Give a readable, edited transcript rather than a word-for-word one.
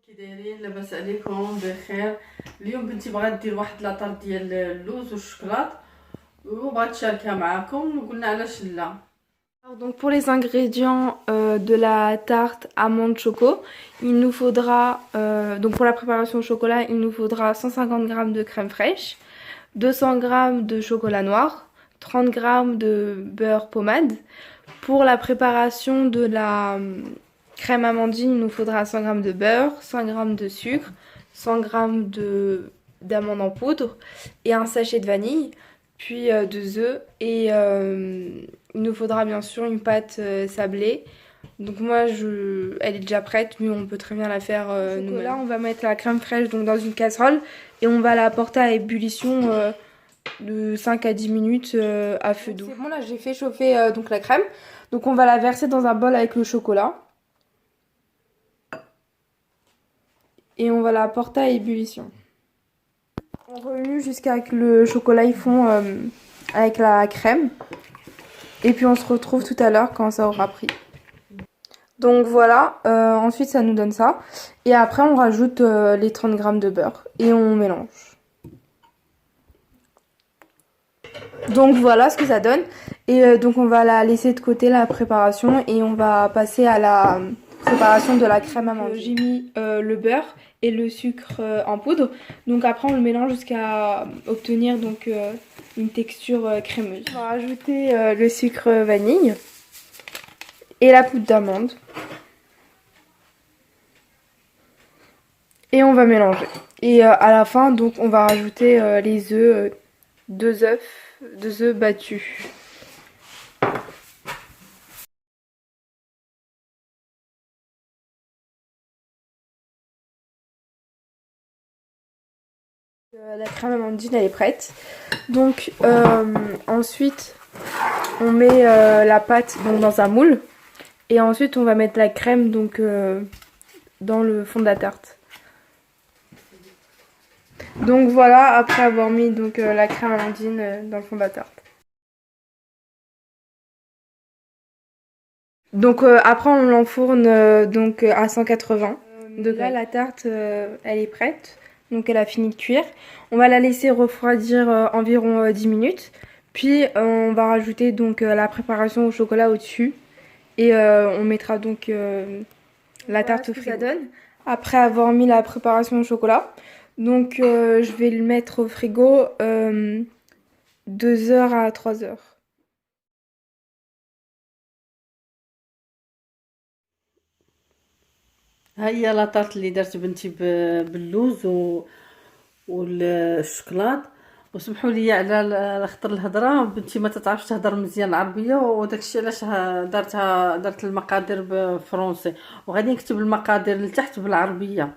كي دايرين لاباس عليكم بخير. اليوم بنتي بغات دير واحد لاطار ديال اللوز والشوكولات وبغات تشاركها معاكم وقلنا علاش لا. Donc pour les ingrédients de la tarte amande choco, il nous faudra, donc pour la préparation au chocolat, il nous faudra 150 g de crème fraîche, 200 g de chocolat noir, 30 g de beurre pommade. Pour la préparation de la crème amandine, il nous faudra 100 g de beurre, 100 g de sucre, 100 g d'amandes en poudre et un sachet de vanille, puis 2 œufs et il nous faudra bien sûr une pâte sablée. Donc moi elle est déjà prête mais on peut très bien la faire nous-mêmes. Là on va mettre la crème fraîche donc dans une casserole et on va la porter à ébullition de 5 à 10 minutes à feu doux. C'est bon, là j'ai fait chauffer donc la crème. Donc on va la verser dans un bol avec le chocolat. Et on va la porter à ébullition. On remue jusqu'à ce que le chocolat il fond avec la crème. Et puis on se retrouve tout à l'heure quand ça aura pris. Donc voilà, ensuite ça nous donne ça. Et après on rajoute les 30 g de beurre et on mélange. Donc voilà ce que ça donne. Et donc on va la laisser de côté la préparation et on va passer à la préparation de la crème amandine. J'ai mis le beurre et le sucre en poudre. Donc après on le mélange jusqu'à obtenir donc une texture crémeuse. On va rajouter le sucre vanille et la poudre d'amande. Et on va mélanger. Et à la fin donc on va rajouter les œufs, 2 œufs battus. La crème amandine elle est prête. Donc ensuite on met la pâte donc, dans un moule. Et ensuite on va mettre la crème donc dans le fond de la tarte. Donc voilà, après avoir mis donc la crème amandine dans le fond de la tarte. Donc après on l'enfourne donc à 180 degrés. Là la tarte elle est prête. Donc elle a fini de cuire. On va la laisser refroidir environ 10 minutes. Puis on va rajouter donc la préparation au chocolat au-dessus. Et on mettra donc la tarte au frigo. Ça donne après avoir mis la préparation au chocolat. Donc je vais le mettre au frigo 2 heures à 3 heures. ها هي لاطارت اللي درت بنتي باللوز والشوكولات. وسمحوا لي على خطر الهضره، بنتي ما تتعرفش تهضر مزيان العربيه وداكشي علاش درت المقادير بالفرنسي وغادي نكتب المقادير لتحت بالعربيه.